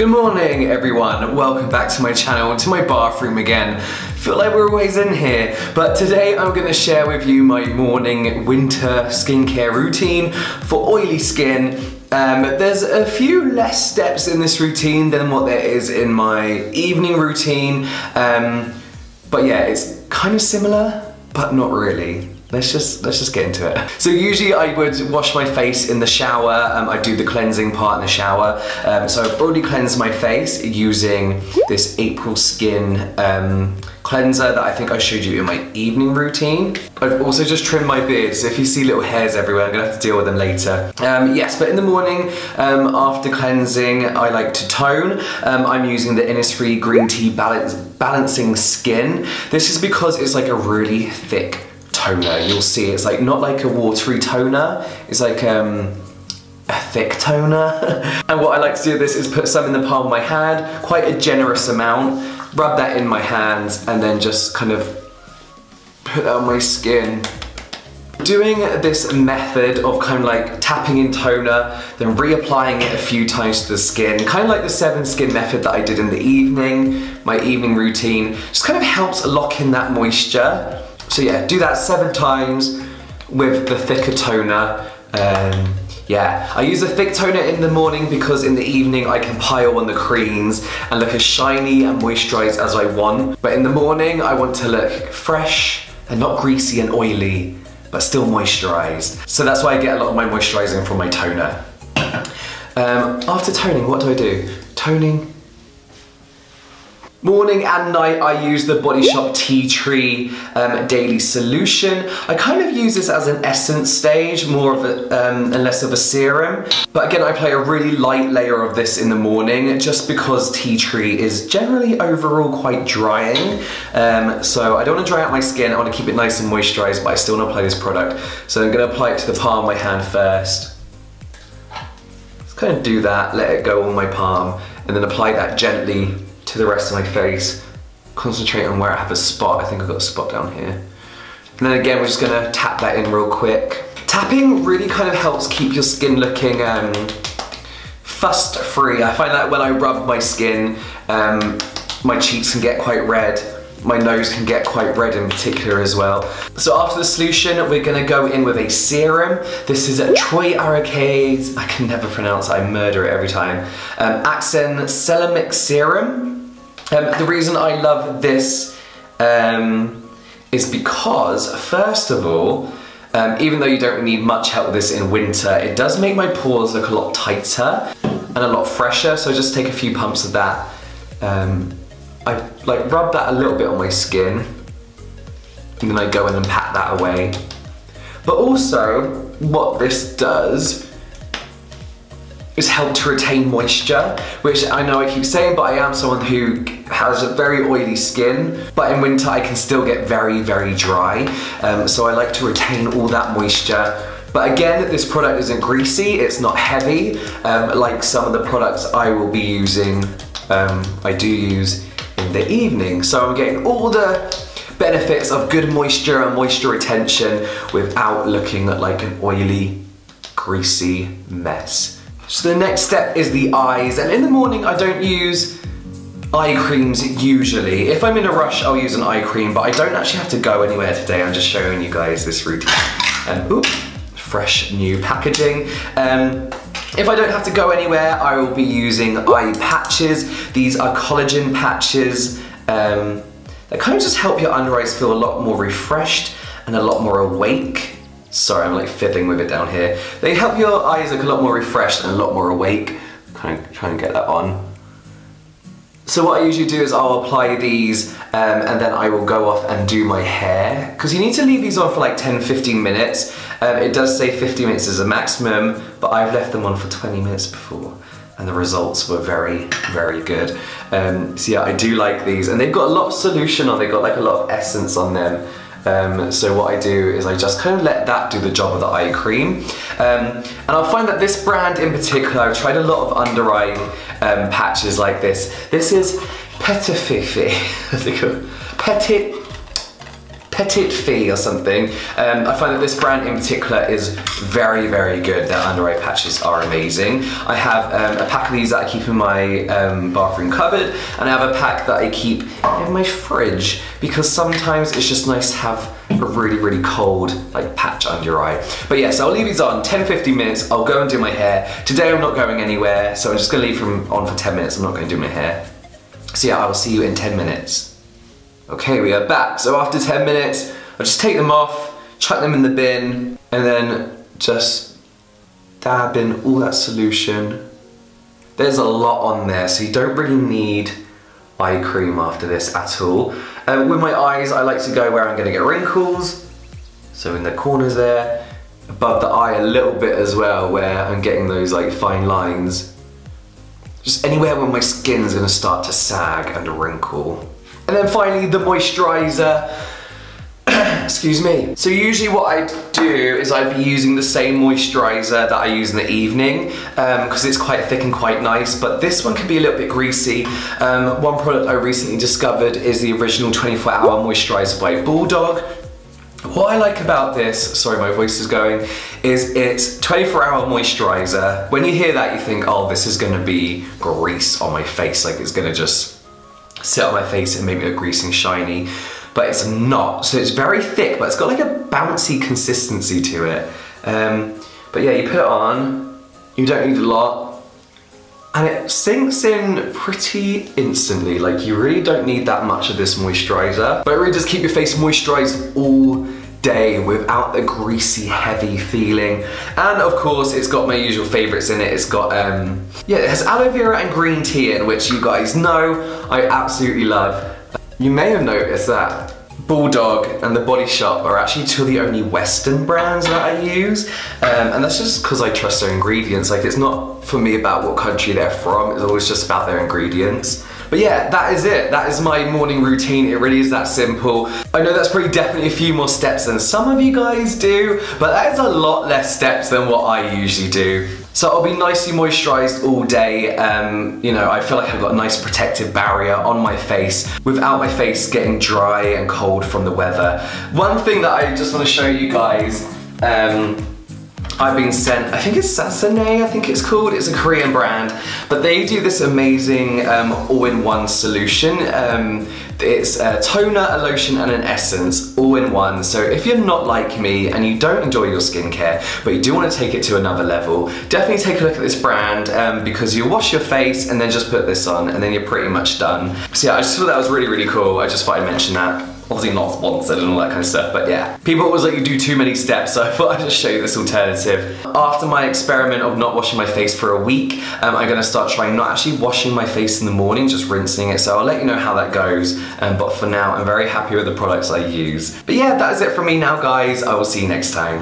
Good morning everyone, welcome back to my channel, to my bathroom again. Feel like we're always in here, but today I'm going to share with you my morning winter skincare routine for oily skin. There's a few less steps in this routine than what there is in my evening routine, but yeah, it's kind of similar, but not really. Let's just get into it. So usually I would wash my face in the shower. I do the cleansing part in the shower. So I've already cleansed my face using this April Skin cleanser that I think I showed you in my evening routine. I've also just trimmed my beard, so if you see little hairs everywhere, I'm gonna have to deal with them later. Yes, but in the morning, after cleansing, I like to tone. I'm using the Innisfree Green Tea Balancing Skin. This is because it's like a really thick toner. You'll see it's like not like a watery toner, it's like a thick toner. And what I like to do with this is put some in the palm of my hand, quite a generous amount, rub that in my hands and then just kind of put that on my skin. Doing this method of kind of like tapping in toner, then reapplying it a few times to the skin, kind of like the 7 skin method that I did in the evening, my evening routine, just kind of helps lock in that moisture. So yeah, do that 7 times with the thicker toner. Yeah, I use a thick toner in the morning because in the evening I can pile on the creams and look as shiny and moisturized as I want. But in the morning I want to look fresh and not greasy and oily, but still moisturized. So that's why I get a lot of my moisturizing from my toner. After toning, what do? Toning. Morning and night I use the Body Shop Tea Tree Daily Solution. I kind of use this as an essence stage, more of a, and less of a serum. But again, I apply a really light layer of this in the morning just because tea tree is generally overall quite drying. So I don't want to dry out my skin, I want to keep it nice and moisturized, but I still want to apply this product. So I'm going to apply it to the palm of my hand first. Just kind of do that, let it go on my palm, and then apply that gently to the rest of my face. Concentrate on where I have a spot. I think I've got a spot down here. And then again, we're just gonna tap that in real quick. Tapping really kind of helps keep your skin looking fuss-free. I find that when I rub my skin, my cheeks can get quite red. My nose can get quite red in particular as well. So after the solution, we're gonna go in with a serum. This is a Troiareuke, I can never pronounce it, I murder it every time. Acsen Selemix Serum. The reason I love this is because, first of all, even though you don't really need much help with this in winter, it does make my pores look a lot tighter and a lot fresher, so just take a few pumps of that. I like rub that a little bit on my skin, and then I go in and pat that away. But also, what this does is help to retain moisture, which I know I keep saying, but I am someone who has a very oily skin, but in winter I can still get very, very dry. So I like to retain all that moisture. But again, this product isn't greasy, it's not heavy, like some of the products I will be using, I do use in the evening. So I'm getting all the benefits of good moisture and moisture retention without looking like an oily, greasy mess. So the next step is the eyes, and in the morning I don't use eye creams usually. If I'm in a rush, I'll use an eye cream, but I don't actually have to go anywhere today. I'm just showing you guys this routine. And oops, fresh new packaging. If I don't have to go anywhere, I will be using eye patches. These are collagen patches that kind of just help your under eyes feel a lot more refreshed and a lot more awake. Sorry, I'm like fiddling with it down here. They help your eyes look a lot more refreshed and a lot more awake. Kind of try and get that on. So what I usually do is I'll apply these and then I will go off and do my hair. Because you need to leave these on for like 10-15 minutes. It does say 50 minutes is a maximum, but I've left them on for 20 minutes before and the results were very, very good. So yeah, I do like these, and they've got a lot of solution on, they've got like a lot of essence on them. So what I do is I just kind of let that do the job of the eye cream. And I'll find that this brand in particular, I've tried a lot of under eye patches like this. This is Petitfee. Petitfee or something. I find that this brand in particular is very, very good. Their under eye patches are amazing. I have a pack of these that I keep in my bathroom cupboard, and I have a pack that I keep in my fridge because sometimes it's just nice to have a really, really cold like patch under your eye. But yeah, so I'll leave these on 10-15 minutes. I'll go and do my hair. Today I'm not going anywhere, so I'm just gonna leave them on for 10 minutes. I'm not gonna do my hair. So yeah, I will see you in 10 minutes. Okay, we are back. So after 10 minutes, I'll just take them off, chuck them in the bin, and then just dab in all that solution. There's a lot on there, so you don't really need eye cream after this at all. With my eyes, I like to go where I'm gonna get wrinkles. So in the corners there, above the eye a little bit as well, where I'm getting those like fine lines. Just anywhere where my skin's gonna start to sag and wrinkle. And then finally, the moisturiser. Excuse me. So usually what I do is I'd be using the same moisturiser that I use in the evening because it's quite thick and quite nice, but this one can be a little bit greasy. One product I recently discovered is the original 24-hour moisturiser by BullDog. What I like about this, sorry my voice is going, is it's 24-hour moisturiser. When you hear that you think, oh, this is gonna be grease on my face, like it's gonna just sit on my face and make me look greasy and shiny. But it's not. So it's very thick, but it's got like a bouncy consistency to it. But yeah, you put it on, you don't need a lot, and it sinks in pretty instantly. Like you really don't need that much of this moisturizer, but it really does keep your face moisturized all day without the greasy, heavy feeling. And of course, it's got my usual favorites in it. It's got, yeah, it has aloe vera and green tea in, which you guys know I absolutely love. You may have noticed that BullDog and The Body Shop are actually two of the only Western brands that I use, and that's just because I trust their ingredients. Like, it's not for me about what country they're from, it's always just about their ingredients. But yeah, that is it. That is my morning routine. It really is that simple. I know that's probably definitely a few more steps than some of you guys do, but that is a lot less steps than what I usually do. So I'll be nicely moisturized all day. You know, I feel like I've got a nice protective barrier on my face without my face getting dry and cold from the weather. One thing that I just want to show you guys, I've been sent, I think it's Acsen, I think it's called. It's a Korean brand, but they do this amazing all-in-one solution. It's a toner, a lotion, and an essence, all in one. So if you're not like me and you don't enjoy your skincare, but you do want to take it to another level, definitely take a look at this brand because you wash your face and then just put this on and then you're pretty much done. So yeah, I just thought that was really, really cool. I just thought I'd mention that. Obviously not sponsored and all that kind of stuff, but yeah. People always like you do too many steps, so I thought I'd just show you this alternative. After my experiment of not washing my face for a week, I'm gonna start trying not actually washing my face in the morning, just rinsing it, so I'll let you know how that goes. But for now, I'm very happy with the products I use. But yeah, that is it from me now, guys. I will see you next time.